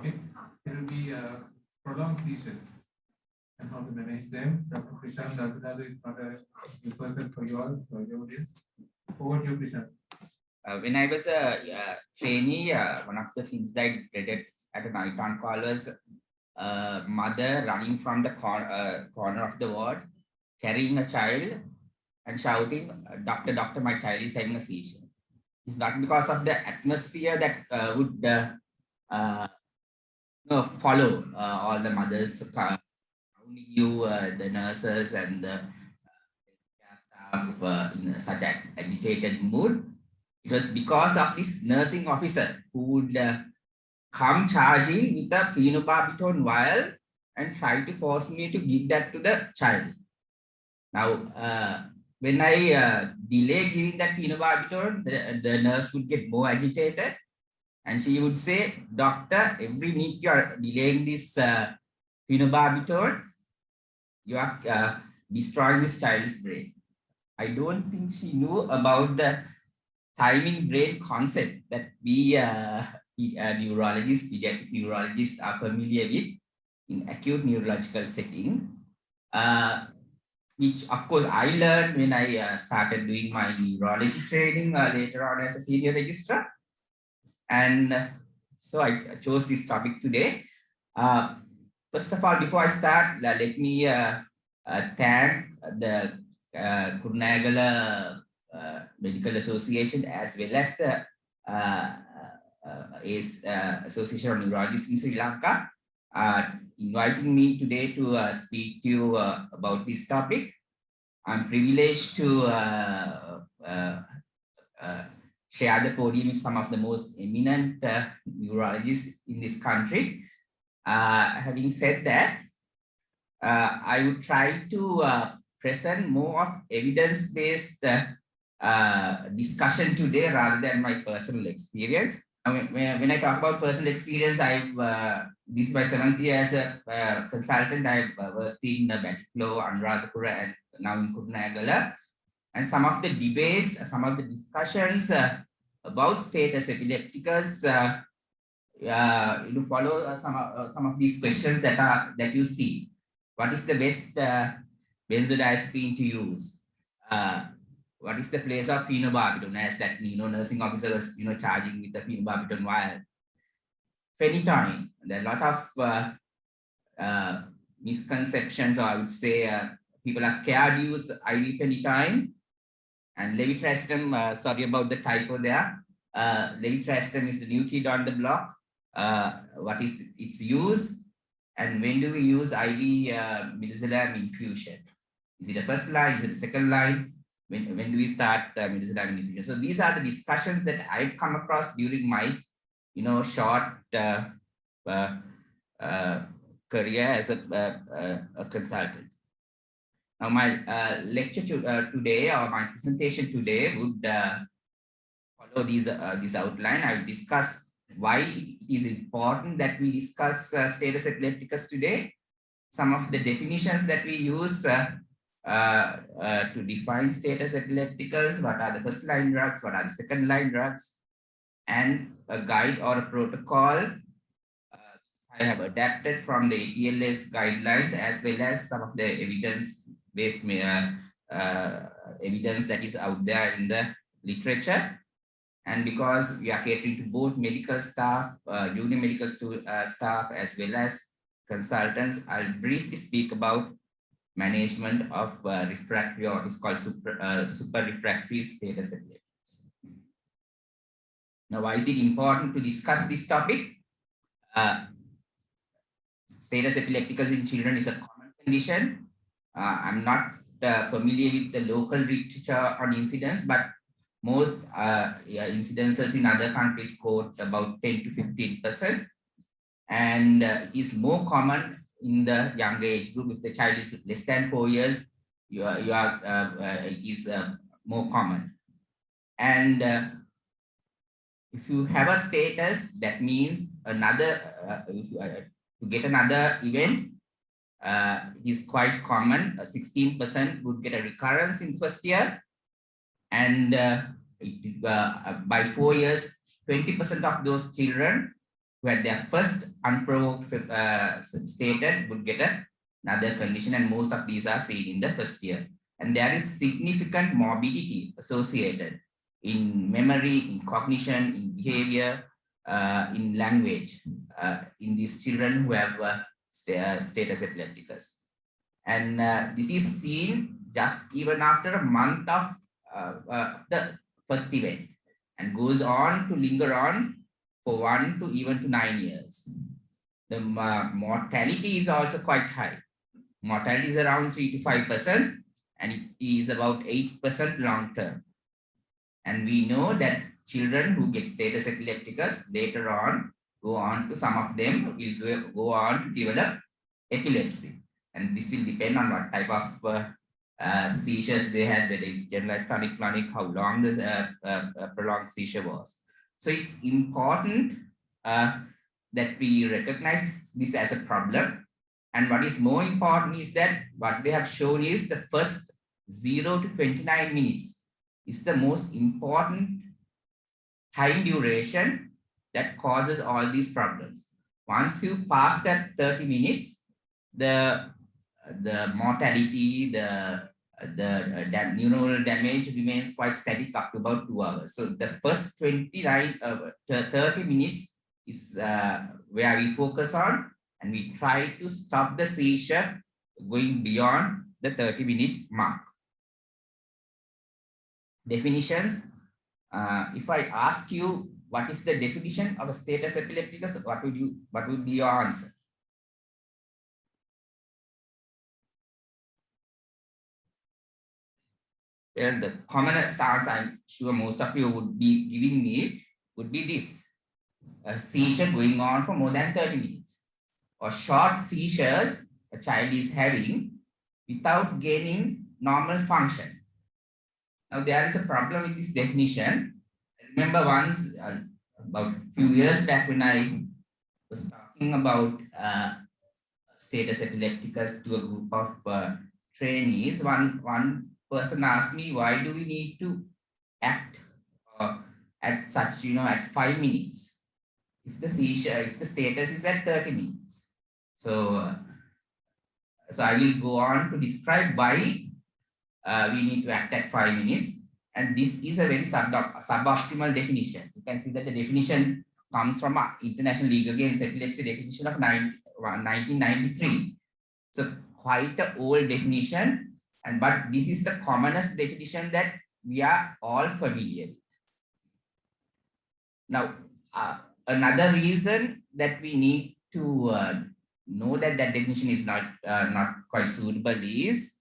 topic. It will be prolonged seizures and how to manage them. Dr. Chryshanth Dalpatadu is not a new person for you all, for your audience. Over to you, Chryshanth. When I was a trainee, one of the things that I read at a night on call was a mother running from the corner of the ward, carrying a child and shouting, "Doctor, doctor, my child is having a seizure." It's not because of the atmosphere that would follow all the mothers surrounding you, the nurses and the staff in such an agitated mood. It was because of this nursing officer who would come charging with a phenobarbital vial and try to force me to give that to the child. Now, when I delay giving that phenobarbital, the nurse would get more agitated and she would say, "Doctor, every minute you are delaying this phenobarbital, you are destroying this child's brain." I don't think she knew about the timing brain concept that we neurologists, pediatric neurologists are familiar with in acute neurological setting, which of course I learned when I started doing my neurology training later on as a senior registrar. And so I chose this topic today. First of all, before I start, let me thank the Kurunegala Medical Association as well as the Association of Neurologists in Sri Lanka inviting me today to speak to you about this topic. I'm privileged to share the podium with some of the most eminent neurologists in this country. Having said that, I would try to present more of evidence-based discussion today rather than my personal experience. When I talk about personal experience, this is my 7th year as a consultant. I've worked in Batiklo, Anuradhapura, and now in Kurunegala. And some of the debates, some of the discussions about status epilepticus, follow some of these questions that you see. What is the best benzodiazepine to use? What is the place of phenobarbital, as that nursing officer was charging with the phenobarbital vial? Phenytoin. There are a lot of misconceptions, or I would say people are scared to use IV phenytoin. And levetiracetam, sorry about the typo there. Levetiracetam is the new kid on the block. What is its use? And when do we use IV midazolam infusion? Is it the first line? Is it the second line? When do we start midazolam infusion? So these are the discussions that I've come across during my, short career as a consultant. Now, my lecture today, or my presentation today, would follow this outline. I'll discuss why it is important that we discuss status epilepticus today, some of the definitions that we use to define status epilepticus, what are the first line drugs, what are the second line drugs, and a guide or a protocol I have adapted from the APLS guidelines, as well as some of the evidence-based evidence that is out there in the literature. And because we are catering to both medical staff, junior medical staff, as well as consultants, I'll briefly speak about management of refractory, or it's called super refractory status epilepticus. Now, why is it important to discuss this topic? Status epilepticus in children is a common condition. I'm not familiar with the local literature on incidence, but most incidences in other countries quote about 10 to 15%. And it is more common in the younger age group. If the child is less than 4 years, it is more common. And if you have a status, that means another, to get another event, it is quite common. 16% would get a recurrence in first year. And by 4 years, 20% of those children who had their first unprovoked stated would get another condition, and most of these are seen in the first year. And there is significant morbidity associated in memory, in cognition, in behavior, in language, in these children who have status epilepticus. And this is seen just even after a month of the first event, and goes on to linger on for 1 to even to 9 years. The mortality is also quite high. Mortality is around 3 to 5%, and it is about 8% long term. And we know that children who get status epilepticus later on go on to, some of them will go on to develop epilepsy. And this will depend on what type of seizures they had, whether it's generalized tonic-clonic, how long the prolonged seizure was. So it's important that we recognize this as a problem. And what is more important is that what they have shown is the first 0 to 29 minutes is the most important time duration that causes all these problems. Once you pass that 30 minutes, the mortality, the neuronal damage remains quite static up to about 2 hours. So the first 30 minutes is where we focus on, and we try to stop the seizure going beyond the 30-minute mark. Definitions. If I ask you what is the definition of a status epilepticus, what would be your answer? Well, the commonest answer I'm sure most of you would be giving me would be this: a seizure going on for more than 30 minutes, or short seizures a child is having without gaining normal function. Now, there is a problem with this definition. I remember once, about a few years back, when I was talking about status epilepticus to a group of trainees, one person asked me, why do we need to act at such, at 5 minutes, if the status is at 30 minutes? So I will go on to describe why we need to act at 5 minutes. And this is a very suboptimal definition. You can see that the definition comes from International League Against Epilepsy definition of 1993. So quite an old definition. But this is the commonest definition that we are all familiar with. Now, another reason that we need to know that that definition is not quite suitable is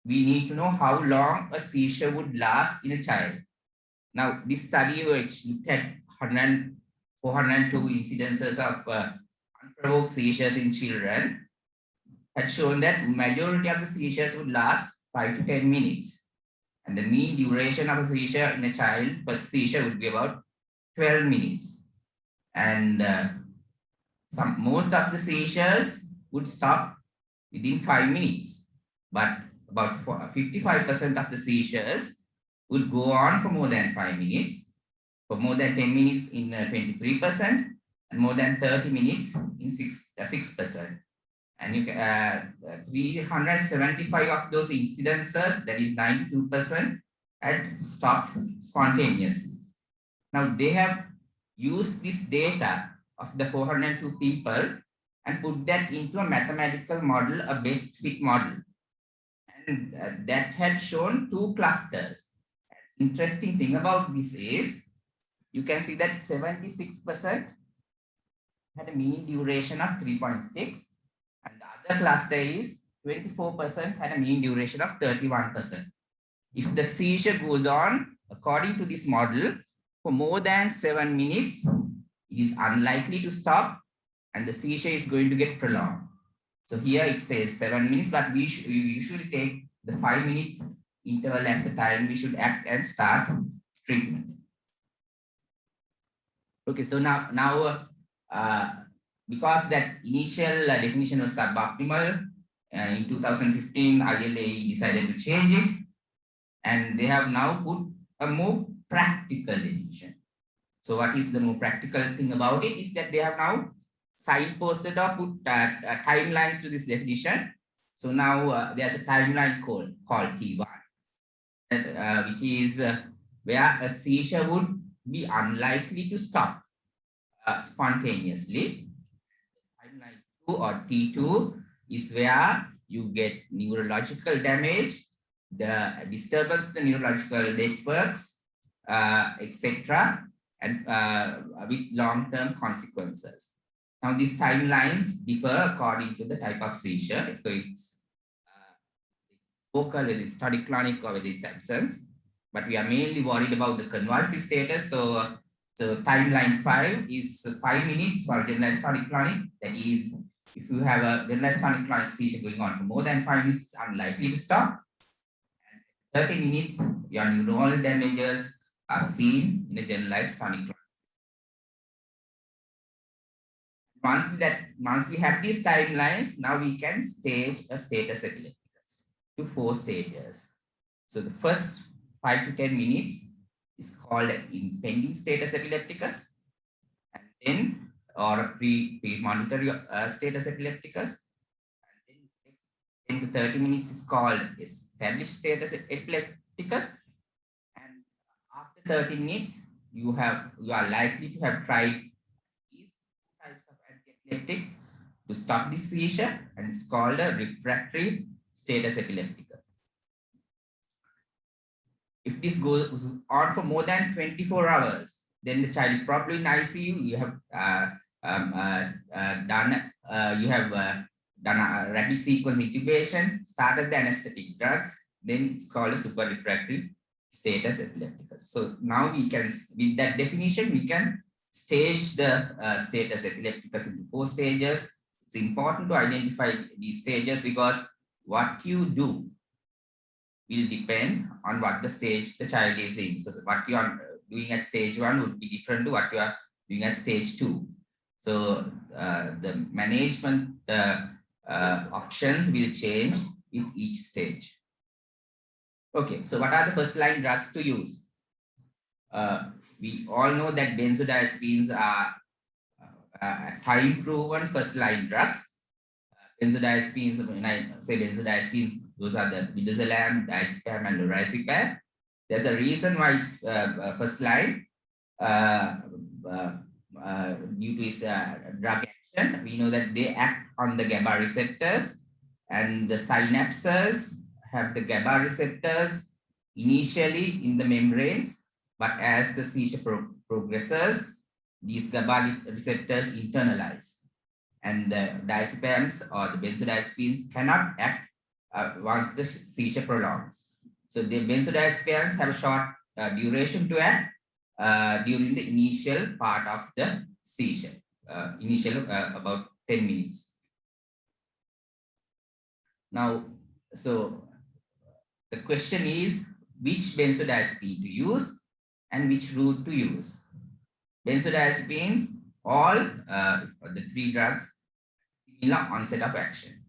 we need to know how long a seizure would last in a child. Now, this study which looked at 402 incidences of unprovoked seizures in children had shown that majority of the seizures would last 5 to 10 minutes. And the mean duration of a seizure in a child per seizure would be about 12 minutes. And most of the seizures would stop within 5 minutes. But about 55% of the seizures would go on for more than 5 minutes, for more than 10 minutes in 23%, and more than 30 minutes in 6%. And you can 375 of those incidences, that is 92%, had stopped spontaneously. Now they have used this data of the 402 people and put that into a mathematical model, a best fit model. And that had shown 2 clusters. Interesting thing about this is you can see that 76% had a mean duration of 3.6. And the other cluster is 24% had a mean duration of 31%. If the seizure goes on, according to this model, for more than 7 minutes, it is unlikely to stop, and the seizure is going to get prolonged. So here it says 7 minutes, but we usually take the 5-minute interval as the time we should act and start treatment. Okay, so now because that initial definition was suboptimal, in 2015, ILA decided to change it, and they have now put a more practical definition. So what is the more practical thing about it is that they have now signposted or put timelines to this definition. So now there's a timeline called T1, which is where a seizure would be unlikely to stop spontaneously. Timeline 2 or T2 is where you get neurological damage, the disturbance of the neurological networks, etc., and with long-term consequences. Now, these timelines differ according to the type of seizure. So it's focal, whether it's tonic-clonic or whether it's absence. But we are mainly worried about the convulsive status. So timeline 5 is 5 minutes for generalized tonic-clonic. That is, if you have a generalized tonic-clonic seizure going on for more than 5 minutes, it's unlikely to stop. And 30 minutes, your neuronal damages are seen in a generalized tonic-clonic. Once we have these timelines, now we can stage a status epilepticus to 4 stages. So the first 5 to 10 minutes is called an impending status epilepticus, and then or a pre-monitory status epilepticus. And then 10 to 30 minutes is called established status epilepticus, and after 30 minutes, you are likely to have tried these types of antiepileptics to stop this seizure, and it's called a refractory status epilepticus. If this goes on for more than 24 hours, then the child is probably in ICU. You have done a rapid sequence intubation, started the anesthetic drugs, then it's called a super refractory status epilepticus. So now we can, with that definition, we can stage the status epilepticus into 4 stages. It's important to identify these stages because what you do will depend on what the stage the child is in. So what you are doing at stage 1 would be different to what you are doing at stage 2. So the management options will change with each stage. Okay, so what are the first line drugs to use? We all know that benzodiazepines are time-proven first line drugs. Benzodiazepines, when I say benzodiazepines, those are the midazolam, diazepam, and lorazepam. There's a reason why it's first line due to its drug action. We know that they act on the GABA receptors, and the synapses have the GABA receptors initially in the membranes, but as the seizure progresses, these GABA receptors internalize. And the diazepams or the benzodiazepines cannot act once the seizure prolongs. So the benzodiazepines have a short duration to act during the initial part of the seizure, about 10 minutes. Now, so the question is which benzodiazepine to use and which route to use. Benzodiazepines, all the 3 drugs, similar onset of action,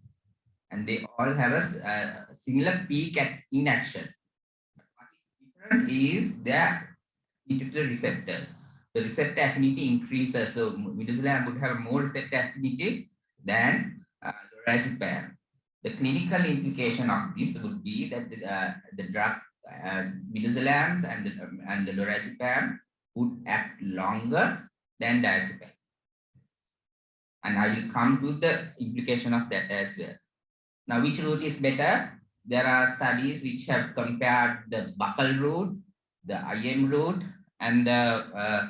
and they all have a similar peak at inaction. What is different is their affinity to the receptors. The receptor affinity increases, so midazolam would have more receptor affinity than lorazepam. The clinical implication of this would be that the drug midazolams and the lorazepam would act longer than diazepam. And I will come to the implication of that as well. Now, which route is better? There are studies which have compared the buccal route, the IM route, and the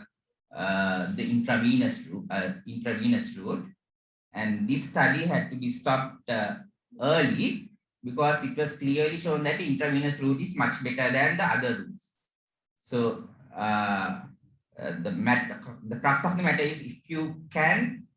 intravenous route. And this study had to be stopped early because it was clearly shown that the intravenous route is much better than the other routes. So the crux of the matter is, if you can,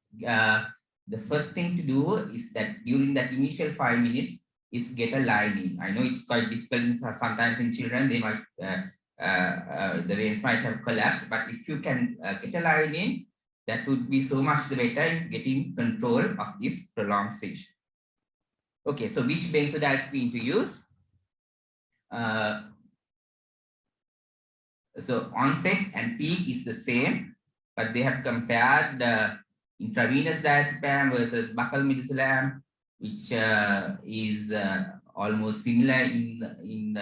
the first thing to do is that during that initial 5 minutes is get a line in. I know it's quite difficult sometimes in children, they might the veins might have collapsed, but if you can get a line in, that would be so much the better in getting control of this prolonged seizure. Okay, so which benzodiazepine to use? So onset and peak is the same, but they have compared intravenous diazepam versus buccal midazolam, which is almost similar in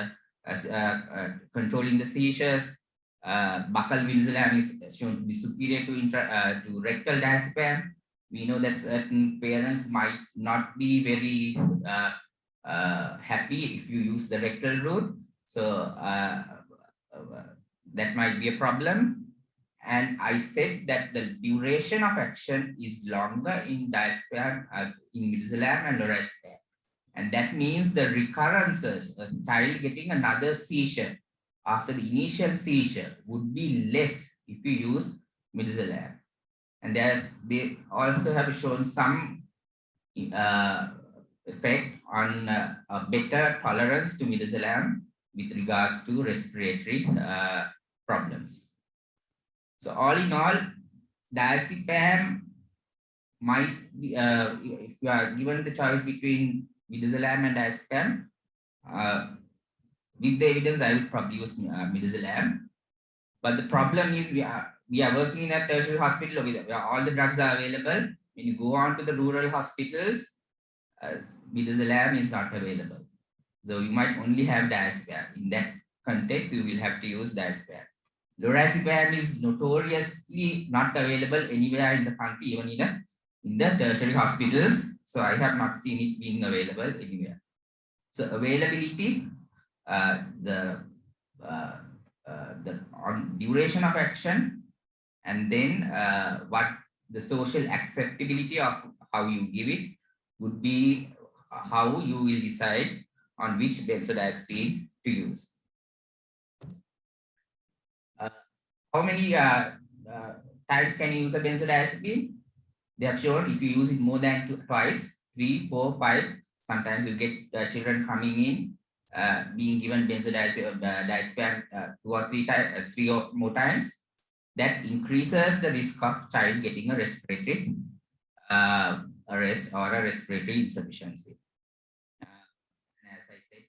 controlling the seizures. Buccal midazolam is shown to be superior to rectal diazepam. We know that certain parents might not be very happy if you use the rectal route. So that might be a problem. And I said that the duration of action is longer in diazepam, in midazolam and lorazepam. And that means the recurrences of child getting another seizure after the initial seizure would be less if you use midazolam. And they also have shown some effect on a better tolerance to midazolam with regards to respiratory problems. So all in all, diazepam might be, if you are given the choice between midazolam and diazepam, with the evidence, I would probably use midazolam. But the problem is we are working in a tertiary hospital where all the drugs are available. When you go on to the rural hospitals, midazolam is not available. So you might only have diazepam. In that context, you will have to use diazepam. Lorazepam is notoriously not available anywhere in the country, even in the tertiary hospitals. So I have not seen it being available anywhere. So availability, the on duration of action, and then what the social acceptability of how you give it would be how you will decide on which benzodiazepine to use. How many times can you use a benzodiazepine? They have shown if you use it more than twice, 3, 4, 5, sometimes you get children coming in being given benzodiazepam 2 or 3 times, 3 or more times. That increases the risk of child getting a respiratory arrest or a respiratory insufficiency. As I said,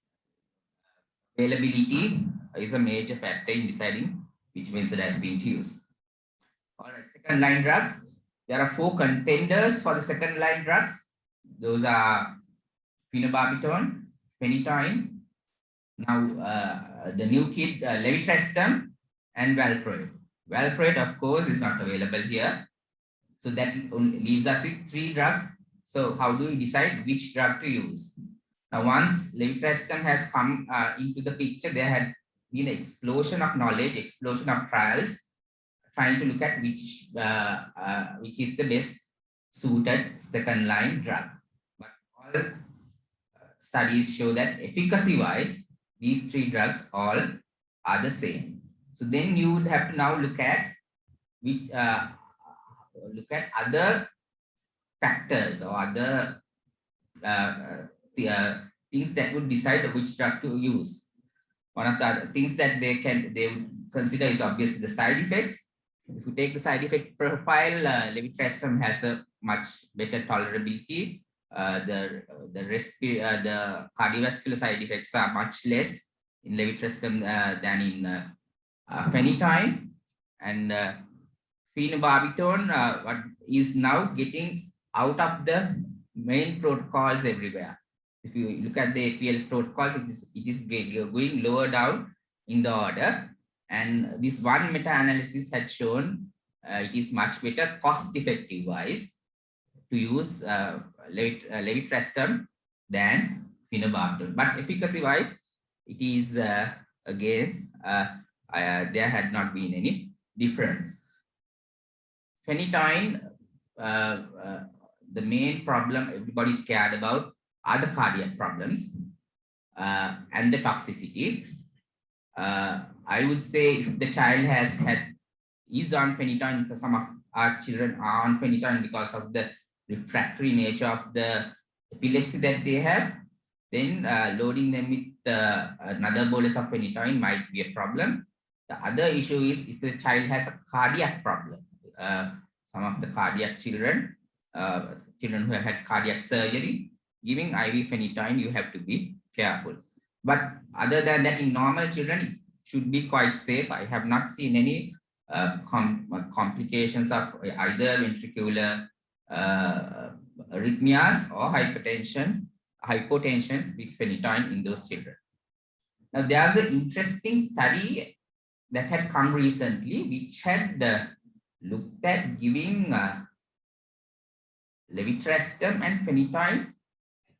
availability is a major factor in deciding which benzodiazepine to use. All right, second line drugs. There are 4 contenders for the second line drugs. Those are phenobarbital, phenytoin, now the new kid, levetiracetam, and valproate. Valproate, of course, is not available here. So that leaves us with 3 drugs. So how do we decide which drug to use? Now, once levetiracetam has come into the picture, there had been an explosion of knowledge, explosion of trials, trying to look at which is the best suited second line drug. But all studies show that efficacy-wise, these 3 drugs all are the same. So then you would have to now look at which other factors or other things that would decide which drug to use. One of the other things that they would consider is obviously the side effects. If you take the side effect profile, levetiracetam has a much better tolerability. The cardiovascular side effects are much less in levetiracetam than in phenytoin. And phenobarbital, what is now getting out of the main protocols everywhere. If you look at the APL's protocols, it is going lower down in the order. And this one meta-analysis had shown it is much better cost-effective wise to use levetiracetam than phenobarbital. But efficacy-wise, it is again there had not been any difference. Phenytoin, the main problem everybody is scared about are the cardiac problems and the toxicity. I would say if the child is on phenytoin, because some of our children are on phenytoin because of the refractory nature of the epilepsy that they have, then loading them with another bolus of phenytoin might be a problem. The other issue is if the child has a cardiac problem. Some of the cardiac children, children who have had cardiac surgery, giving IV phenytoin, you have to be careful. But other than that, in normal children, it should be quite safe. I have not seen any complications of either ventricular arrhythmias or hypotension with phenytoin in those children. Now, there's an interesting study that had come recently, which had looked at giving levetiracetam and phenytoin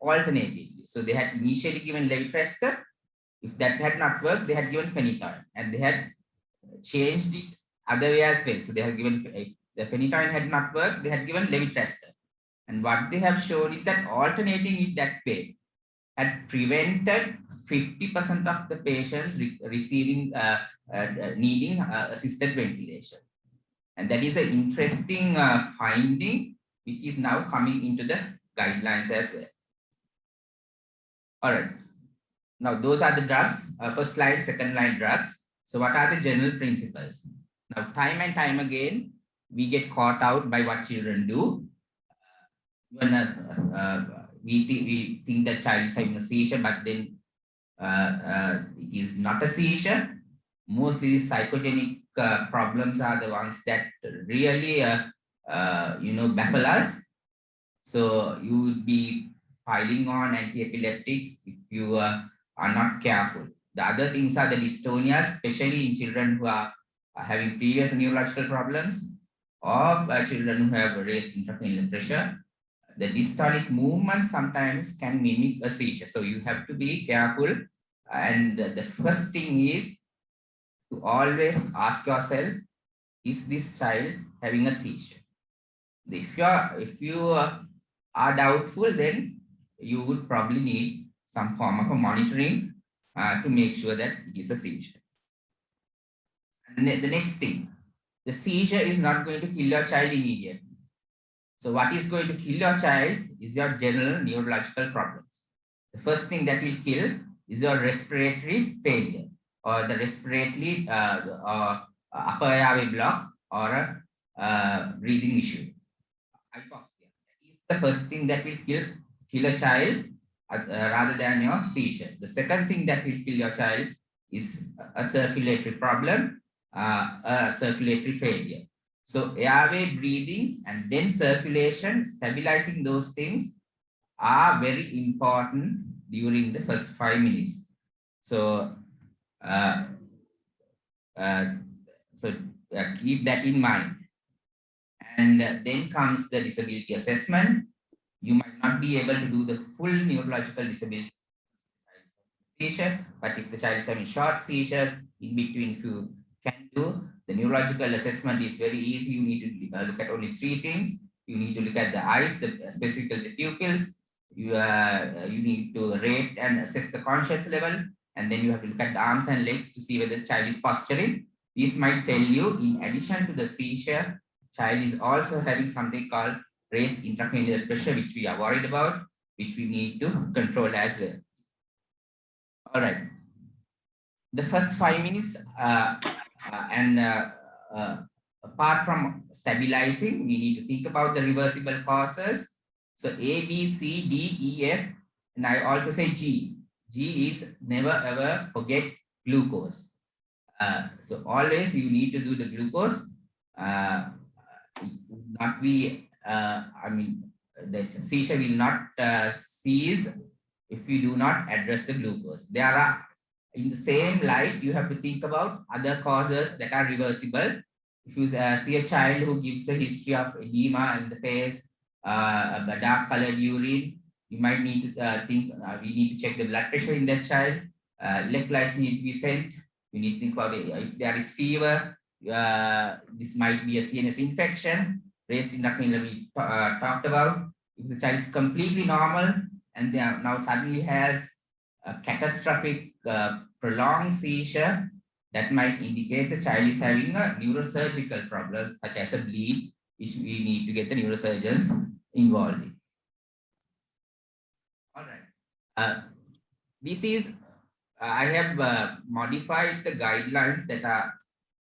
alternatively. So they had initially given levetiracetam. If that had not worked, they had given phenytoin, and they had changed it other way as well. So they had given, if the phenytoin had not worked, they had given levetiracetam. And what they have shown is that alternating it that way had prevented 50% of the patients receiving needing assisted ventilation. And that is an interesting finding, which is now coming into the guidelines as well. All right. Now, those are the drugs, first line, second line drugs. So what are the general principles? Now, time and time again, we get caught out by what children do. When we think the child is having a seizure, but then it is not a seizure. Mostly the psychogenic problems are the ones that really baffle us. So you would be piling on anti-epileptics if you are not careful. The other things are the dystonias, especially in children who are having previous neurological problems, or children who have raised intracranial pressure. The dystonic movements sometimes can mimic a seizure. So you have to be careful. And the first thing is to always ask yourself, is this child having a seizure? If you are doubtful, then you would probably need some form of a monitoring to make sure that it is a seizure. And the next thing, the seizure is not going to kill your child immediately. So what is going to kill your child is your general neurological problems. The first thing that will kill is your respiratory failure, or the respiratory upper airway block, or a breathing issue. Hypoxia. That is the first thing that will kill a child rather than your seizure. The second thing that will kill your child is a circulatory problem, a circulatory failure. So airway, breathing, and then circulation, stabilizing those things are very important during the first 5 minutes. So, keep that in mind. And then comes the disability assessment. You might not be able to do the full neurological disability seizure, but if the child is having short seizures, in between, if you can do, the neurological assessment is very easy. You need to look at only 3 things. You need to look at the eyes, specifically the pupils. You need to rate and assess the conscious level. And then you have to look at the arms and legs to see whether the child is posturing. This might tell you, in addition to the seizure, child is also having something called raised intracranial pressure, which we are worried about, which we need to control as well. All right. The first 5 minutes, apart from stabilizing, we need to think about the reversible causes. So A, B, C, D, E, F, and I also say G. G is never ever forget glucose. So always you need to do the glucose. It would not be, the seizure will not cease if you do not address the glucose. There are, in the same light, you have to think about other causes that are reversible. If you see a child who gives a history of edema in the face, a dark colored urine, you might need to think, we need to check the blood pressure in that child. Electrolytes need to be sent. You need to think about it. If there is fever, this might be a CNS infection. Raised intracranial we talked about. If the child is completely normal and they are now suddenly has a catastrophic prolonged seizure, that might indicate the child is having a neurosurgical problem, such as a bleed, which we need to get the neurosurgeons involved in. All right. This is, I have modified the guidelines that are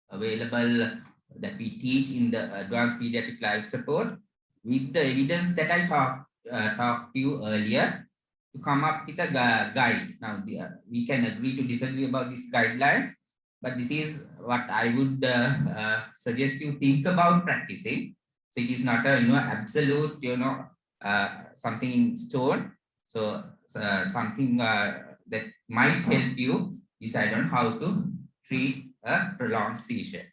available, that we teach in the advanced pediatric life support, with the evidence that I talked to you earlier, to come up with a guide. Now, we can agree to disagree about these guidelines, but this is what I would suggest you think about practicing. So it is not a absolute something in stone. So something that might help you decide on how to treat a prolonged seizure.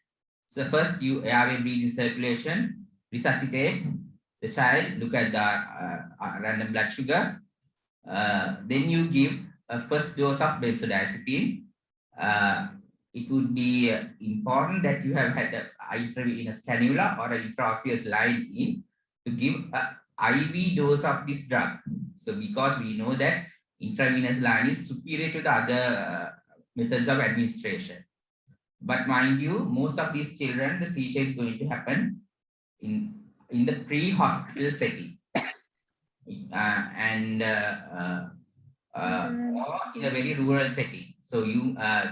So first, you airway breathing circulation, resuscitate the child, look at the random blood sugar. Then you give a first dose of benzodiazepine. It would be important that you have had an intravenous cannula or an intraosseous line in to give an IV dose of this drug. So because we know that intravenous line is superior to the other methods of administration. But mind you, most of these children, the seizure is going to happen in the pre-hospital setting. Or in a very rural setting. So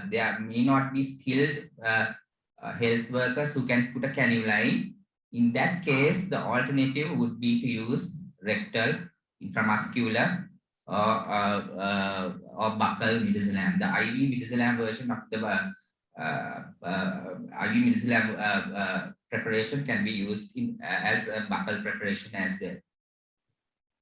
there may not be skilled health workers who can put a cannula in. In that case, the alternative would be to use rectal, intramuscular, or buccal midazolam. The IV midazolam version of the IV midazolam preparation can be used as a buccal preparation as well.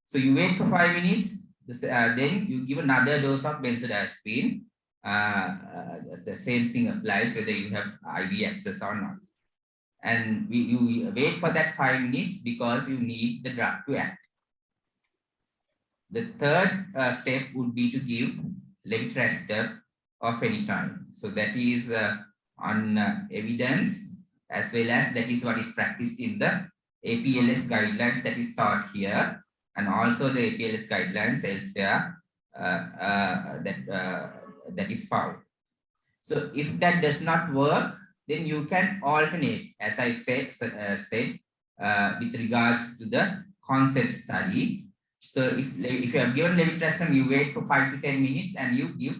So you wait for 5 minutes. Then you give another dose of benzodiazepine. The same thing applies whether you have IV access or not. And you wait for that 5 minutes because you need the drug to act. The third step would be to give levetiracetam of any kind. So that is on evidence, as well as that is what is practiced in the APLS guidelines that is taught here. And also the APLS guidelines elsewhere that is found. So if that does not work, then you can alternate, as I said with regards to the concept study. So if you have given levetiracetam, you wait for 5 to 10 minutes and you give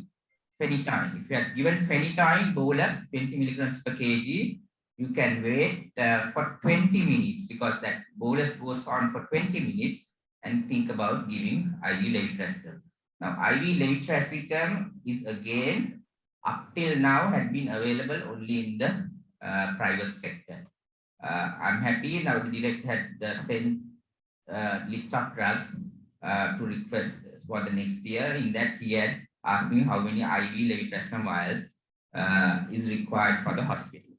phenytoin. If you have given phenytoin bolus 20 milligrams per kg, you can wait for 20 minutes because that bolus goes on for 20 minutes. And think about giving IV levetiracetam. Now, IV levetiracetam is again, up till now, had been available only in the private sector. I'm happy now the director had sent list of drugs to request for the next year. In that, he had asked me how many IV levetiracetam vials is required for the hospital.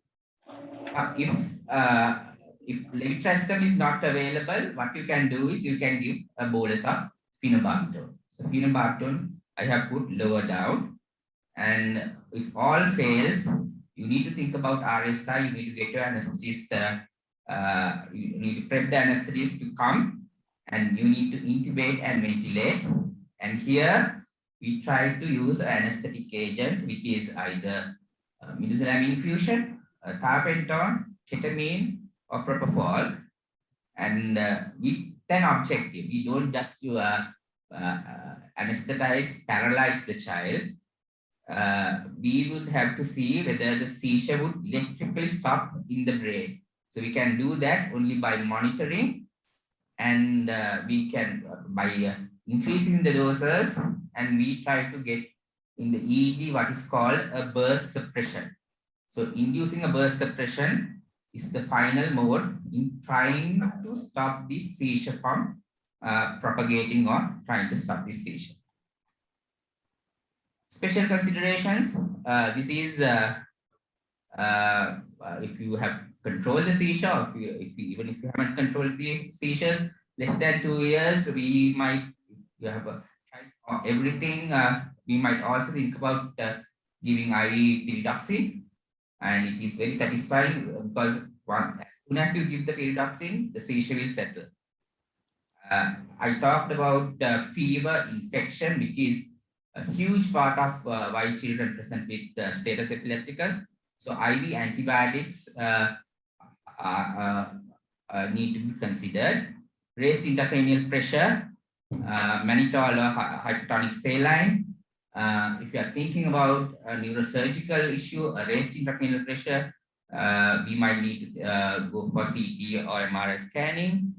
If levetiracetam is not available, what you can do is you can give a bolus of phenobarbital. So phenobarbital, I have put lower down. And if all fails, you need to think about RSI. You need to get your anesthetist. You need to prep the anesthetist to come, and you need to intubate and ventilate. And here we try to use an anesthetic agent, which is either midazolam infusion, thiopentone, ketamine, or propofol, and with an objective. We don't just anesthetize, paralyze the child. We would have to see whether the seizure would electrically stop in the brain. So we can do that only by monitoring, and we can by increasing the doses, and we try to get in the EEG what is called a burst suppression. So inducing a burst suppression is the final mode in trying to stop this seizure from propagating or trying to stop this seizure. Special considerations. This is if you have controlled the seizure, or even if you haven't controlled the seizures, less than 2 years, we might have tried everything. We might also think about giving IV pyridoxine. And it is very satisfying because as soon as you give the pyridoxine, the seizure will settle. I talked about fever, infection, which is a huge part of why children present with status epilepticus. So IV antibiotics need to be considered. Raised intracranial pressure, mannitol or hypertonic saline. If you are thinking about a neurosurgical issue, a raised intracranial pressure, we might need to go for CT or MRI scanning.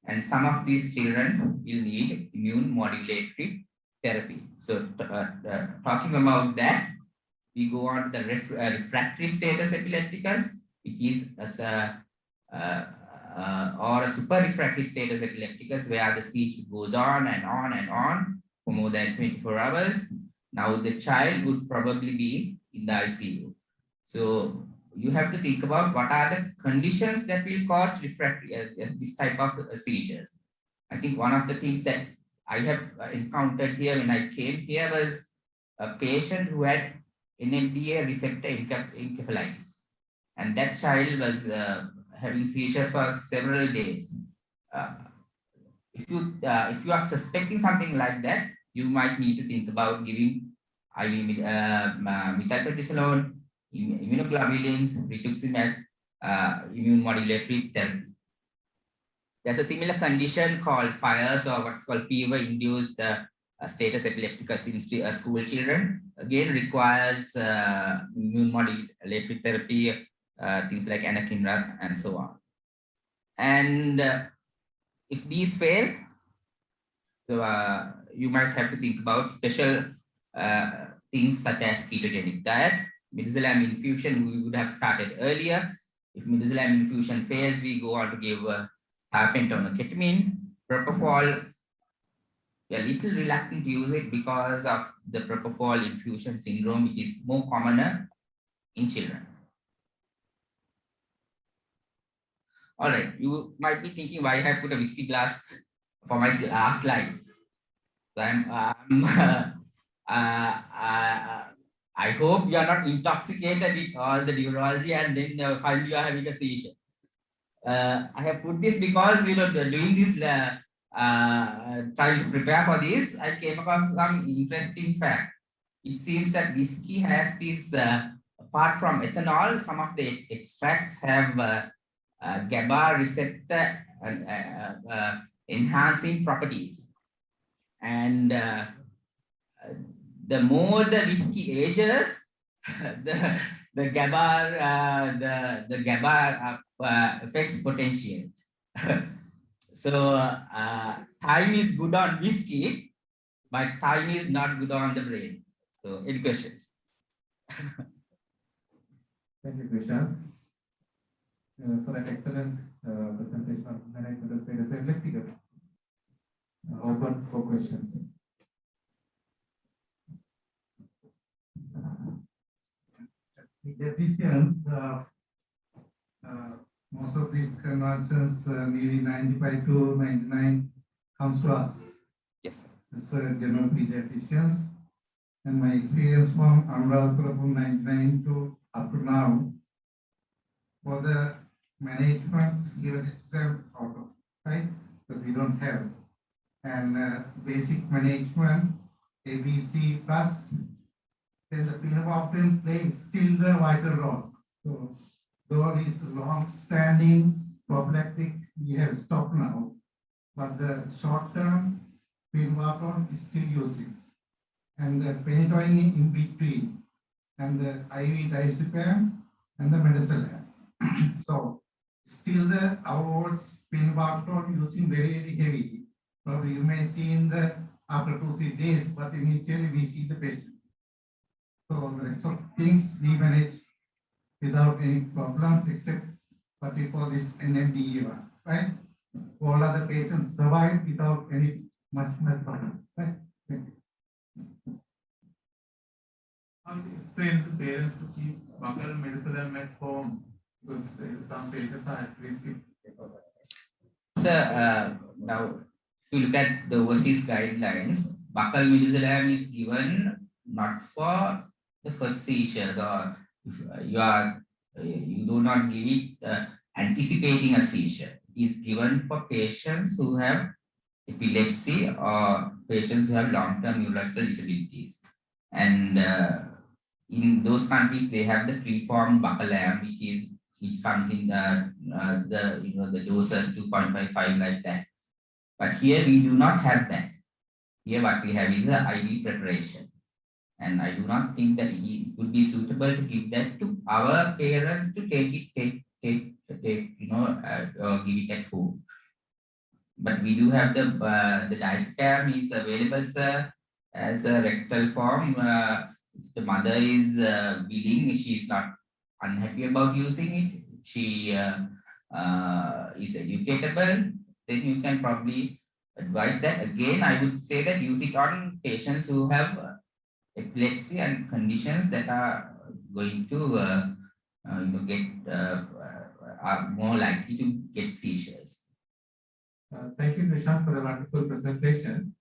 And some of these children will need immune modulatory therapy. So talking about that, we go on to the refractory status epilepticus, which is as a or a super refractory status epilepticus where the seizure goes on and on and on for more than 24 hours. Now the child would probably be in the ICU. So you have to think about what are the conditions that will cause refractory, this type of seizures. I think one of the things that I have encountered here when I came here was a patient who had NMDA receptor encephalitis. And that child was having seizures for several days. If you are suspecting something like that, you might need to think about giving IV methylprednisolone, immunoglobulins, rituximab, immune modulatory therapy. There's a similar condition called FIRES, or what's called fever-induced status epilepticus in school children. Again, requires immune modulatory therapy, things like anakinra and so on. And if these fail, so, you might have to think about special things such as ketogenic diet. Midazolam infusion we would have started earlier. If midazolam infusion fails, we go on to give half-penton ketamine. Propofol, we are a little reluctant to use it because of the propofol infusion syndrome, which is more commoner in children. All right, you might be thinking why I have put a whiskey glass for my last slide. So I hope you are not intoxicated with all the neurology and then finally you are having a seizure. I have put this because, doing this, trying to prepare for this, I came across some interesting fact. It seems that whiskey has this, apart from ethanol, some of the extracts have GABA receptor enhancing properties. And the more the whiskey ages, the GABA effects potentiate. So time is good on whiskey, but time is not good on the brain. So any questions? Thank you, Krishan, for that excellent presentation of management status epilepticus. Open for questions. Pediatricians, most of these conversions, nearly 95 to 99, comes to us. Yes, sir. As general pediatricians, and my experience from Anuradhapura from 99 to up to now, for the management, he was exempt out of, right? Because we don't have. And basic management, ABC plus, then the phenobarbital plays still the vital role. So though this long-standing prophylactic we have stopped now, but the short-term phenobarbital is still using, and the phenytoin in between, and the IV diazepam and the midazolam. So still the outwards phenobarbital using very, very heavy. So you may see in the after 2-3 days, but initially we see the patient. So the rest of things we manage without any problems, except for this NMDA one, right? All other patients survive without any much problem, right? Thank you. Explain to parents to keep buccal midazolam at home because some patients are at risk. So now, if you look at the overseas guidelines, buccal midazolam is given not for the first seizures, or if you do not give it anticipating a seizure. It is given for patients who have epilepsy or patients who have long-term neurological disabilities. And in those countries, they have the preformed buccal which comes in the doses 2.55 like that. But here we do not have that. Here what we have is the IV preparation. And I do not think that it would be suitable to give that to our parents to take it, or give it at home. But we do have the diazepam is available, sir, as a rectal form. If the mother is willing, she is not unhappy about using it. She is educatable, then you can probably advise that. Again, I would say that use it on patients who have epilepsy and conditions that are going to are more likely to get seizures. Thank you, Chryshanth, for the wonderful presentation.